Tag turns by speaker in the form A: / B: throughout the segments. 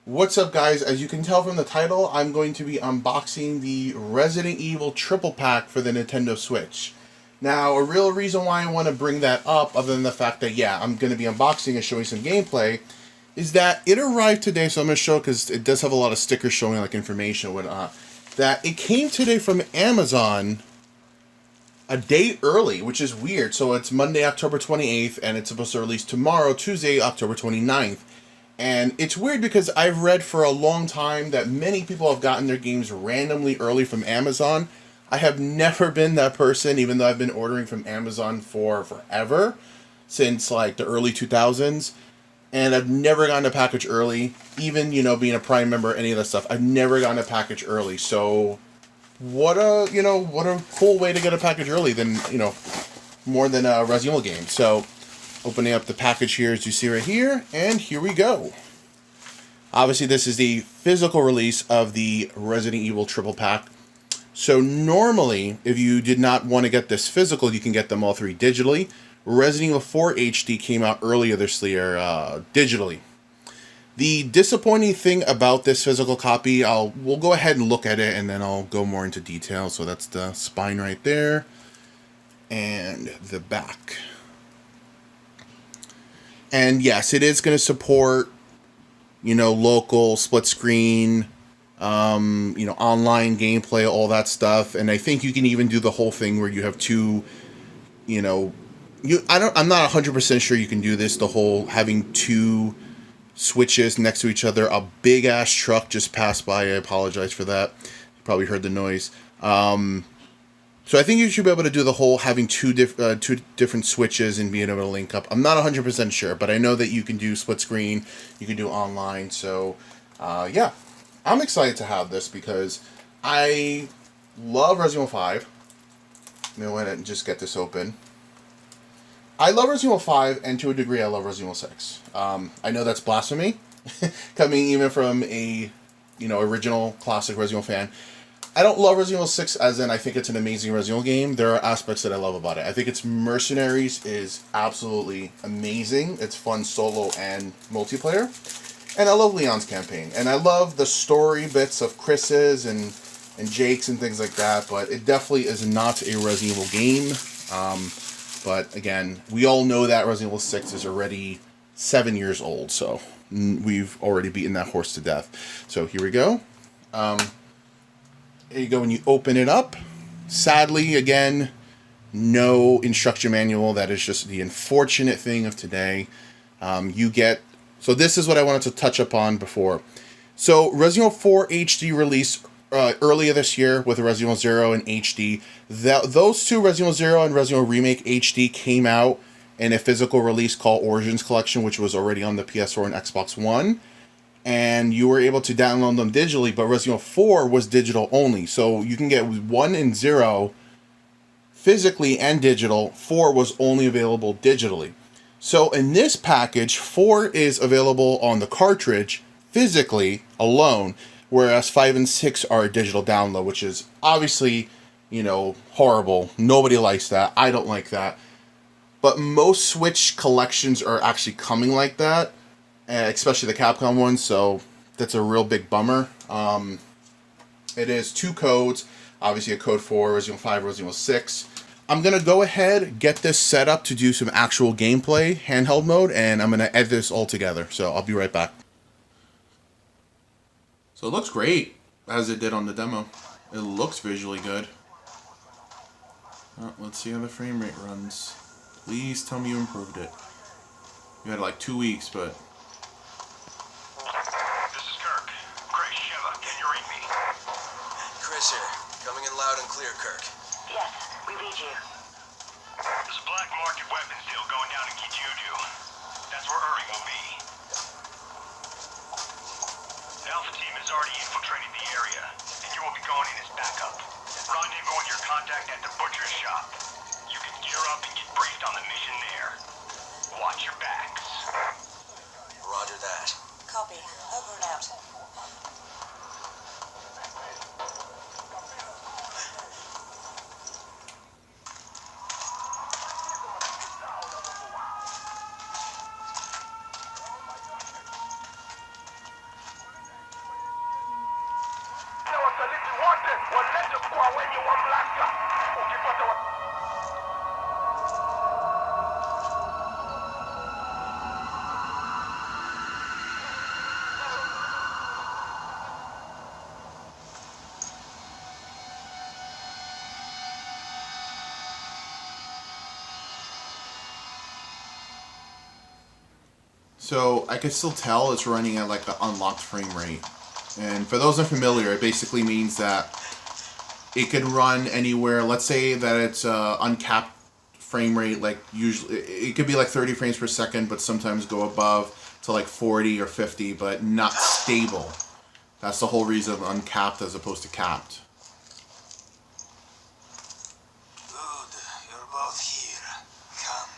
A: What's up, guys? As you can tell from the title, I'm going to be unboxing the Resident Evil triple pack for the Nintendo Switch. Now, a real reason why I want to bring that up, other than the fact that, yeah, I'm going to be unboxing and showing some gameplay, is that it arrived today, so I'm going to show, because it does have a lot of stickers showing, like, information and whatnot, that it came today from Amazon a day early, which is weird. So it's Monday, October 28th, and it's supposed to release tomorrow, Tuesday, October 29th. And it's weird because I've read for a long time that many people have gotten their games randomly early from Amazon. I have never been that person, even though I've been ordering from Amazon for forever, since like the early 2000s. And I've never gotten a package early, even, being a Prime member, any of that stuff. I've never gotten a package early. So what a cool way to get a package early than, more than a Resident Evil game. So opening up the package here, as you see right here, and here we go. Obviously, this is the physical release of the Resident Evil triple pack. So normally, if you did not want to get this physical, you can get them all three digitally. Resident Evil 4 HD came out earlier this year digitally. The disappointing thing about this physical copy, we'll go ahead and look at it, and then I'll go more into detail. So that's the spine right there, and the back. And yes, it is going to support, local split screen, online gameplay, all that stuff. And I think you can even do the whole thing where you have two, I'm not 100% sure you can do this, the whole having two switches next to each other. A big ass truck just passed by. I apologize for that. You probably heard the noise. So I think you should be able to do the whole having two different switches and being able to link up. I'm not 100% sure, but I know that you can do split screen, you can do online. So, yeah, I'm excited to have this because I love Resident Evil 5. Let me go ahead and just get this open. I love Resident Evil 5, and to a degree, I love Resident Evil 6. I know that's blasphemy, coming even from a, original classic Resident Evil fan. I don't love Resident Evil 6 as in I think it's an amazing Resident Evil game. There are aspects that I love about it. I think its Mercenaries is absolutely amazing. It's fun solo and multiplayer. And I love Leon's campaign. And I love the story bits of Chris's and Jake's and things like that. But it definitely is not a Resident Evil game. But again, we all know that Resident Evil 6 is already 7 years old. So we've already beaten that horse to death. So here we go. There you go. When you open it up, sadly, again, no instruction manual. That is just the unfortunate thing of today. So this is what I wanted to touch upon before. So Resident Evil 4 HD released earlier this year with Resident Evil 0 and HD. Those two, Resident Evil 0 and Resident Evil Remake HD, came out in a physical release called Origins Collection, which was already on the PS4 and Xbox One. And you were able to download them digitally, but Resident Evil 4 was digital only. So you can get 1 and 0 physically and digital. 4 was only available digitally. So in this package, 4 is available on the cartridge physically alone, whereas 5 and 6 are a digital download, which is obviously, horrible. Nobody likes that. I don't like that. But most Switch collections are actually coming like that, especially the Capcom one, so that's a real big bummer. It is 2 codes, obviously a code for Resident Evil 5, Resident Evil 6. I'm going to go ahead, get this set up to do some actual gameplay, handheld mode, and I'm going to edit this all together, so I'll be right back. So it looks great, as it did on the demo. It looks visually good. Let's see how the frame rate runs. Please tell me you improved it. You had like 2 weeks, but...
B: Coming in loud and clear, Kirk.
C: Yes, we read you.
D: There's a black market weapons deal going down in Kijuju. That's where Irving will be. The Alpha team has already infiltrated the area, and you will be going in as backup. Rendezvous with your contact at the butcher's shop. You can gear up and get briefed on the mission there. Watch your backs.
B: Roger that.
C: Copy. Over and out.
A: So I can still tell it's running at like the unlocked frame rate. And for those unfamiliar, it basically means that it can run anywhere. Let's say that it's uncapped frame rate, like usually it could be like 30 frames per second, but sometimes go above to like 40 or 50, but not stable. That's the whole reason of uncapped as opposed to capped.
B: Good, you're both here. Come.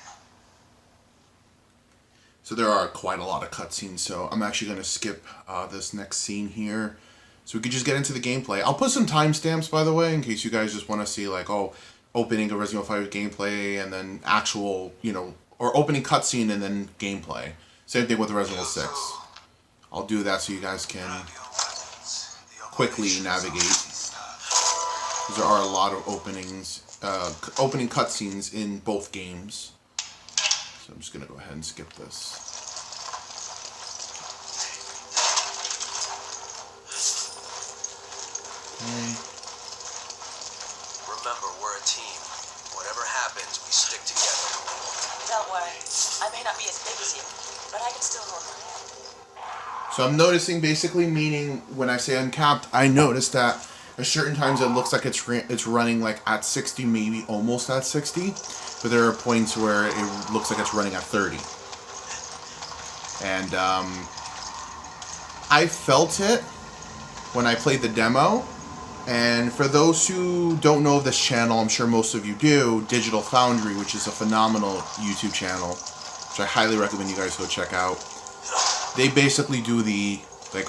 A: So there are quite a lot of cutscenes, so I'm actually going to skip this next scene here. So we could just get into the gameplay. I'll put some timestamps, by the way, in case you guys just want to see, like, oh, opening of Resident Evil 5 gameplay, and then actual, you know, or opening cutscene and then gameplay. Same thing with Resident Evil 6. I'll do that so you guys can quickly navigate. There are a lot of opening cutscenes in both games. So I'm just going to go ahead and skip this. Okay.
B: Remember, we're a team. Whatever happens, we stick together.
C: Don't worry. I may not be as big as you, but I can still hold my head.
A: So I'm noticing, basically meaning when I say uncapped, I notice that at certain times it looks like it's running like at 60, maybe almost at 60, but there are points where it looks like it's running at 30. And I felt it when I played the demo. And for those who don't know this channel, I'm sure most of you do, Digital Foundry, which is a phenomenal YouTube channel, which I highly recommend you guys go check out. They basically do the like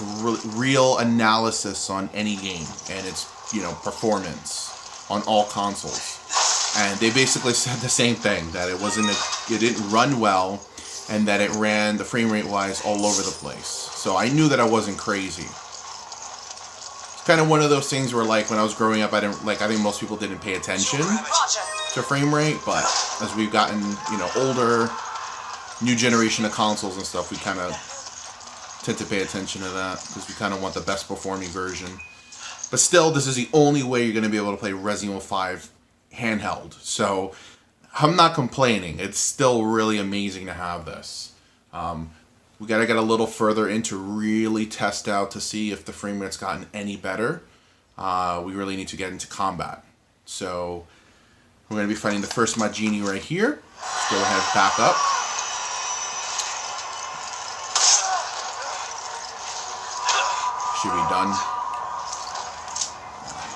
A: real analysis on any game and its, you know, performance on all consoles. And they basically said the same thing, that it didn't run well, and that it ran the frame rate wise all over the place. So I knew that I wasn't crazy. Kind of one of those things where, like, when I was growing up, I think most people didn't pay attention to frame rate, but as we've gotten, you know, older, new generation of consoles and stuff, we kind of tend to pay attention to that because we kind of want the best performing version. But still, this is the only way you're going to be able to play Resident Evil 5 handheld. So I'm not complaining. It's still really amazing to have this. We got to get a little further in to really test out to see if the frame rate's gotten any better. We really need to get into combat. So we're going to be fighting the first Majini right here. Let's go ahead, back up. Should be done.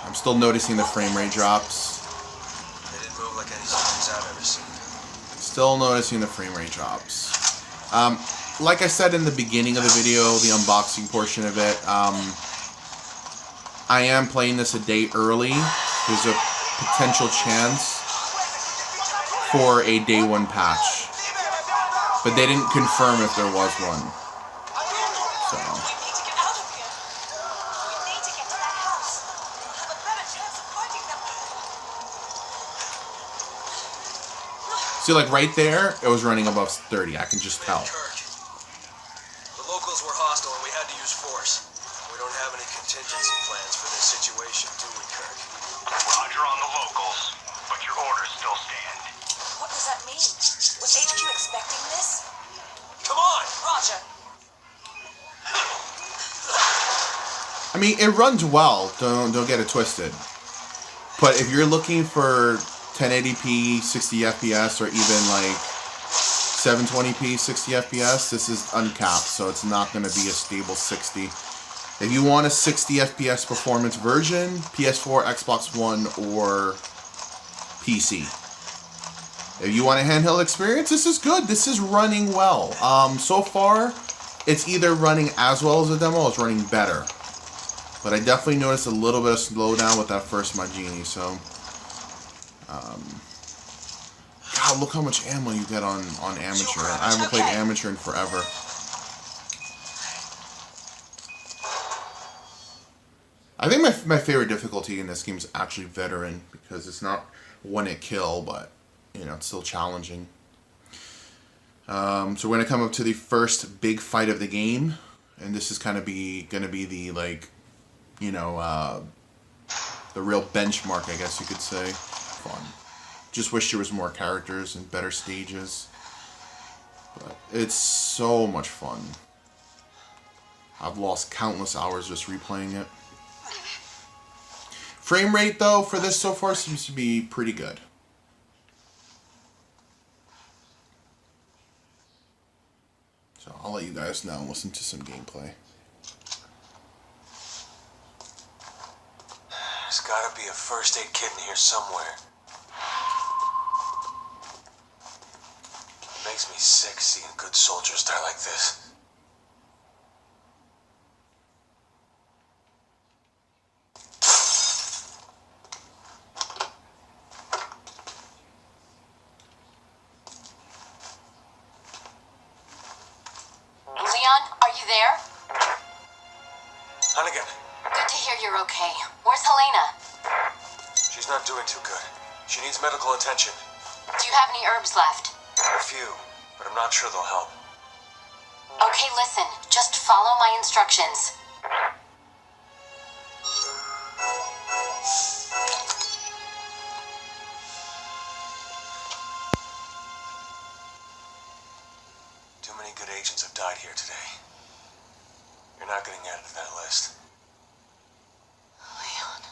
A: I'm still noticing the frame rate drops.
B: They didn't move like any zombies I've ever seen.
A: Still noticing the frame rate drops. Like I said in the beginning of the video, the unboxing portion of it, I am playing this a day early. There's a potential chance for a day one patch, but they didn't confirm if there was one. So.
C: We need to get out of here. We need to get to that house. We'll have a better chance of finding them.
A: See, like right there, it was running above 30. I can just tell.
B: Kirk. The locals were hostile and we had to use force. We don't have any contingency plans for this situation, do we, Kirk?
D: Roger on the locals, but your orders still stand.
C: What does that mean? Was HQ expecting this?
B: Come on!
C: Roger.
A: I mean, it runs well. Don't get it twisted. But if you're looking for 1080p 60 FPS or even like 720p 60 FPS, this is uncapped, so it's not going to be a stable 60. If you want a 60 FPS performance version, PS4, Xbox One, or PC. If you want a handheld experience, this is good. This is running well. So far, it's either running as well as the demo, or it's running better. But I definitely noticed a little bit of slowdown with that first Majini, so... God, look how much ammo you get on Amateur. I haven't played Amateur in forever. I think my favorite difficulty in this game is actually Veteran, because it's not one-hit kill, but, you know, it's still challenging. So we're going to come up to the first big fight of the game, and this is kind of going to be the, like, you know, the real benchmark, I guess you could say. Fun. Just wish there was more characters and better stages. But it's so much fun. I've lost countless hours just replaying it. Frame rate, though, for this so far seems to be pretty good. So I'll let you guys now listen to some gameplay.
B: There's gotta be a first aid kit in here somewhere. It makes me sick seeing good soldiers die like this.
C: Leon, are you there?
B: Hunnigan,
C: Good to hear you're okay. Where's Helena?
B: she's not doing too good. She needs medical attention.
C: Do you have any herbs left?
B: A few, but I'm not sure they'll help.
C: Okay, listen. Just follow my instructions.
B: Too many good agents have died here today. You're not getting added to that list.
C: Leon.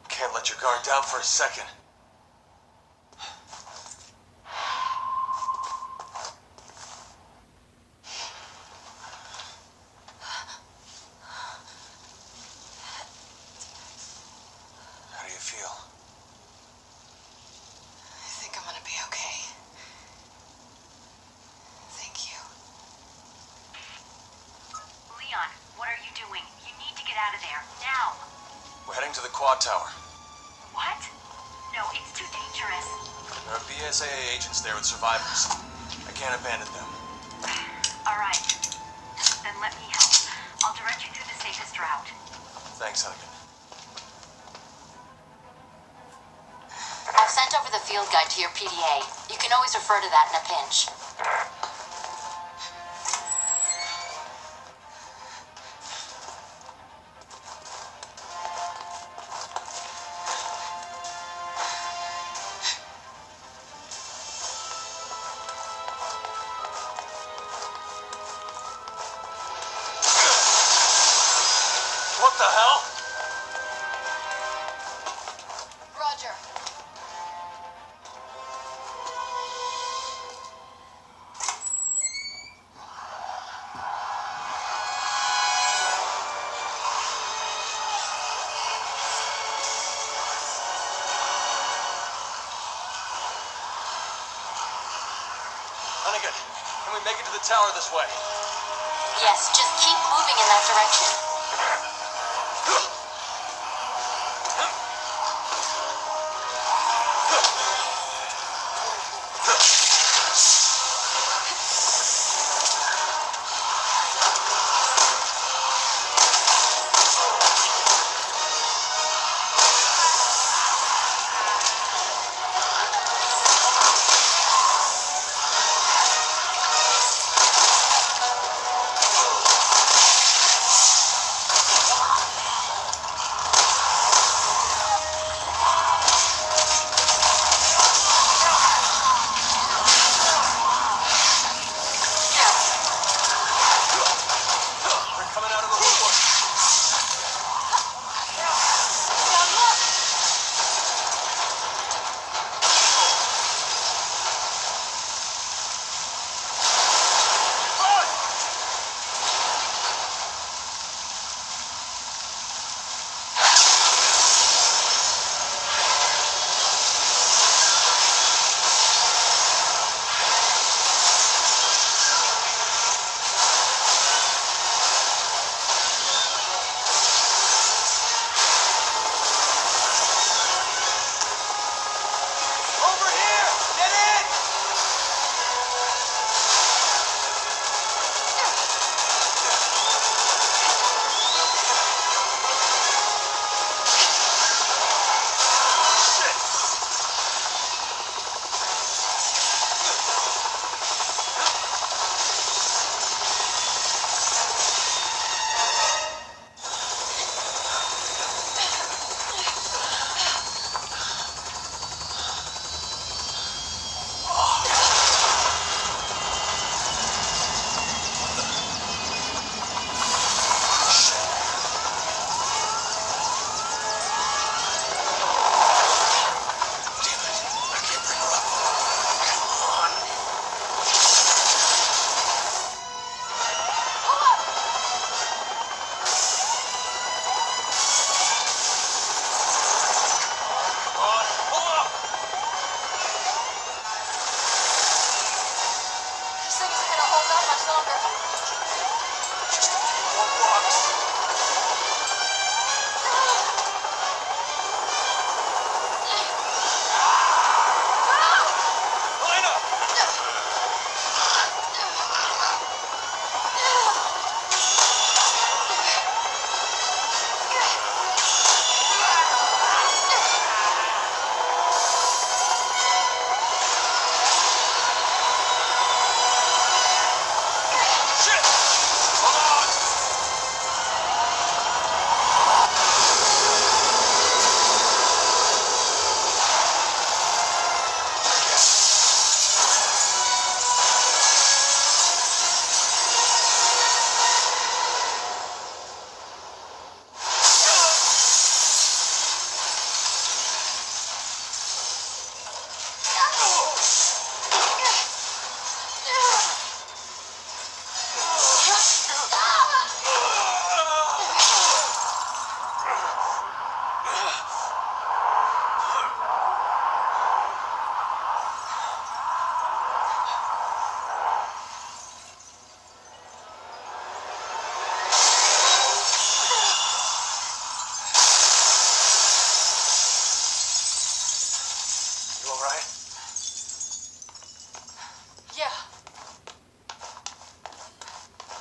B: Can't let your guard down for a second. How do you feel?
C: I think I'm gonna be okay. Thank you.
E: Leon, what are you doing? You need to get out of there, now!
B: We're heading to the quad tower.
E: What? No, it's too dangerous.
B: There are BSAA agents there with survivors. I can't abandon them.
E: Alright. Then let me help. I'll direct you through the safest route.
B: Thanks, Hunnigan.
C: I've sent over the field guide to your PDA. You can always refer to that in a pinch.
B: What the hell?
C: Roger.
B: Hunnigan, can we make it to the tower this way?
C: Yes, just keep moving in that direction.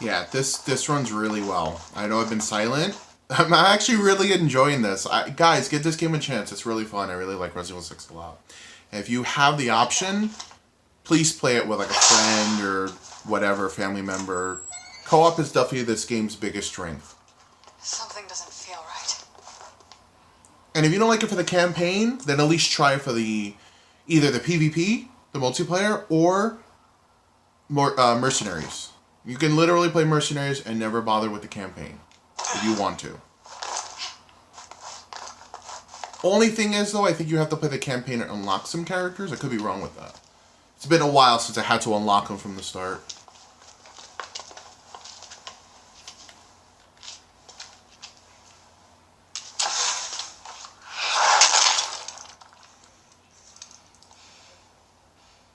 A: Yeah, this runs really well. I know I've been silent. I'm actually really enjoying this. Guys, give this game a chance. It's really fun. I really like Resident Evil 6 a lot. And if you have the option, please play it with like a friend or whatever, family member. Co-op is definitely this game's biggest strength.
C: Something doesn't feel right.
A: And if you don't like it for the campaign, then at least try it for either the PvP, the multiplayer, or more Mercenaries. You can literally play Mercenaries and never bother with the campaign if you want to. Only thing is, though, I think you have to play the campaign and unlock some characters. I could be wrong with that. It's been a while since I had to unlock them from the start.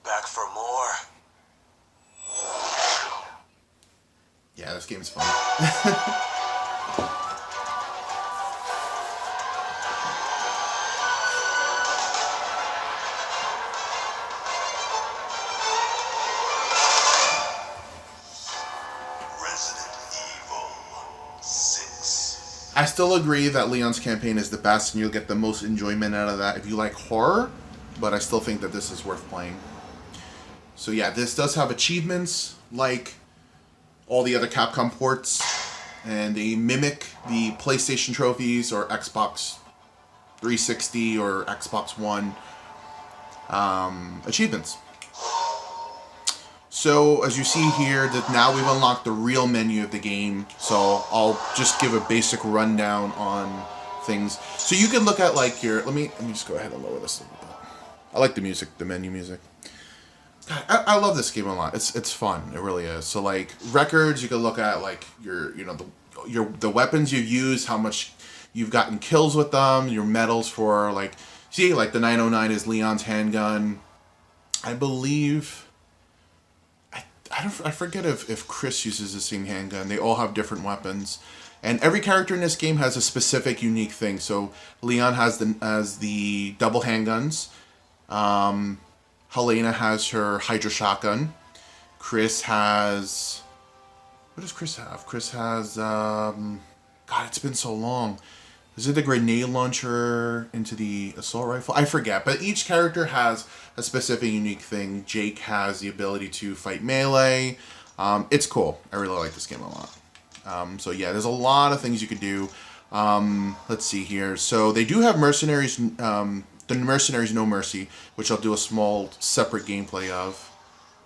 B: Back for more.
A: Yeah, this game's fun.
B: Resident Evil 6.
A: I still agree that Leon's campaign is the best and you'll get the most enjoyment out of that if you like horror, but I still think that this is worth playing. So yeah, this does have achievements like all the other Capcom ports, and they mimic the PlayStation trophies or Xbox 360 or Xbox One achievements. So as you see here, that now we've unlocked the real menu of the game. So I'll just give a basic rundown on things. So you can look at like your. Let me just go ahead and lower this a little bit. I like the music, the menu music. God, I love this game a lot. It's fun. It really is. So like records, you can look at like the weapons you use, how much you've gotten kills with them, your medals for like like the 909 is Leon's handgun. I believe I forget if Chris uses the same handgun. They all have different weapons. And every character in this game has a specific unique thing. So Leon has the double handguns. Helena has her Hydra shotgun. Chris has... What does Chris have? Chris has... God, it's been so long. Is it the grenade launcher into the assault rifle? I forget. But each character has a specific unique thing. Jake has the ability to fight melee. It's cool. I really like this game a lot. So yeah, there's a lot of things you could do. Let's see here. So they do have Mercenaries... the Mercenaries No Mercy, which I'll do a small separate gameplay of.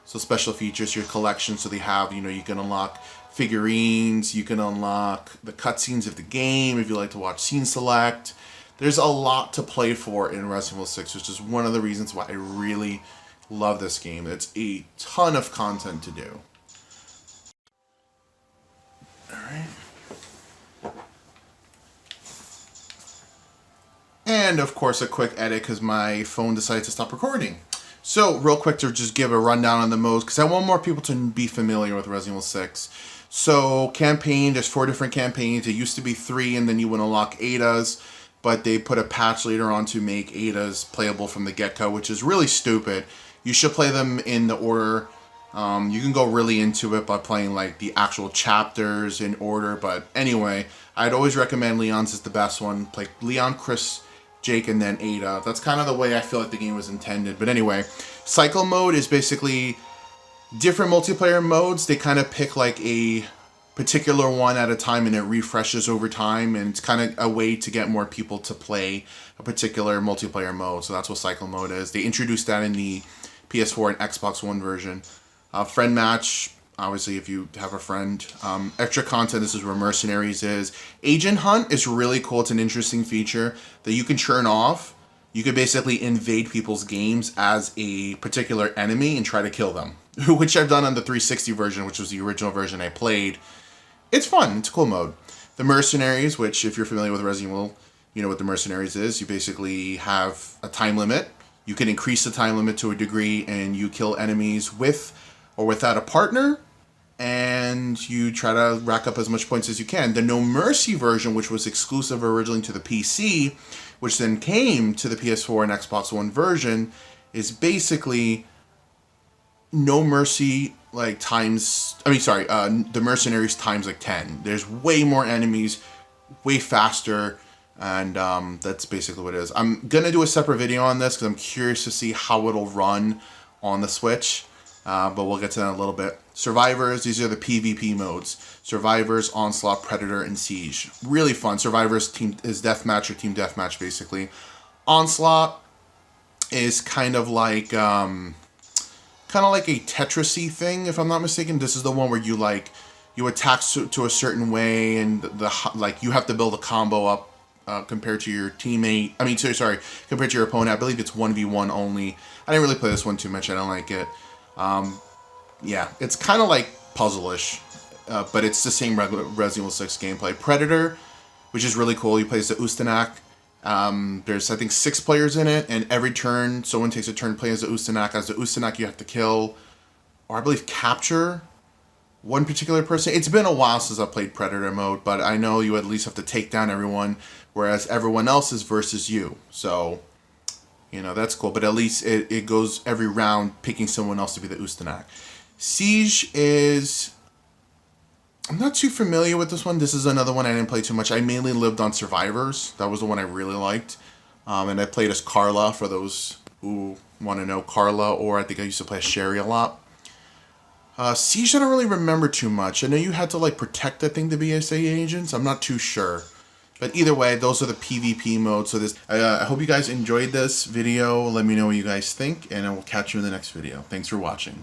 A: So special features, your collection, so they have, you can unlock figurines, you can unlock the cutscenes of the game if you like to watch scene select. There's a lot to play for in Resident Evil 6, which is one of the reasons why I really love this game. It's a ton of content to do. Alright. And, of course, a quick edit because my phone decided to stop recording. So, real quick to just give a rundown on the modes, because I want more people to be familiar with Resident Evil 6. So, campaign, there's 4 different campaigns. It used to be 3, and then you would unlock Ada's, but they put a patch later on to make Ada's playable from the get-go, which is really stupid. You should play them in the order. You can go really into it by playing, like, the actual chapters in order, but anyway, I'd always recommend Leon's is the best one. Play Leon, Chris, Jake, and then Ada. That's kind of the way I feel like the game was intended. But anyway, cycle mode is basically different multiplayer modes. They kind of pick like a particular one at a time and it refreshes over time. And it's kind of a way to get more people to play a particular multiplayer mode. So that's what cycle mode is. They introduced that in the PS4 and Xbox One version. Friend match. Obviously, if you have a friend. Extra content, this is where Mercenaries is. Agent Hunt is really cool. It's an interesting feature that you can turn off. You could basically invade people's games as a particular enemy and try to kill them. Which I've done on the 360 version, which was the original version I played. It's fun. It's a cool mode. The Mercenaries, which if you're familiar with Resident Evil, you know what the Mercenaries is. You basically have a time limit. You can increase the time limit to a degree and you kill enemies with or without a partner. And you try to rack up as much points as you can. The No Mercy version, which was exclusive originally to the PC, which then came to the PS4 and Xbox One version, is basically No Mercy like times, I mean, sorry, the mercenaries times like 10. There's way more enemies, way faster, and that's basically what it is. I'm gonna do a separate video on this because I'm curious to see how it'll run on the Switch, but we'll get to that in a little bit. Survivors, these are the PvP modes. Survivors, Onslaught, Predator, and Siege. Really fun. Survivors is deathmatch or team deathmatch, basically. Onslaught is kind of like a Tetris-y thing, if I'm not mistaken. This is the one where you attack to a certain way, and you have to build a combo up compared to your teammate. I mean, sorry, compared to your opponent. I believe it's 1v1 only. I didn't really play this one too much. I don't like it. Yeah, it's kind of like puzzle-ish, but it's the same Resident Evil 6 gameplay. Predator, which is really cool. You play as the Ustanak. There's, I think, 6 players in it, and every turn, someone takes a turn playing as the Ustanak. As the Ustanak, you have to kill, or I believe capture, one particular person. It's been a while since I played Predator mode, but I know you at least have to take down everyone, whereas everyone else is versus you. So, you know, that's cool. But at least it goes every round picking someone else to be the Ustanak. Siege is... I'm not too familiar with this one. This is another one I didn't play too much. I mainly lived on Survivors. That was the one I really liked. And I played as Carla, for those who want to know Carla, or I think I used to play as Sherry a lot. Siege, I don't really remember too much. I know you had to, like, protect, I think, the BSA agents. I'm not too sure. But either way, those are the PvP modes. So I hope you guys enjoyed this video. Let me know what you guys think, and I will catch you in the next video. Thanks for watching.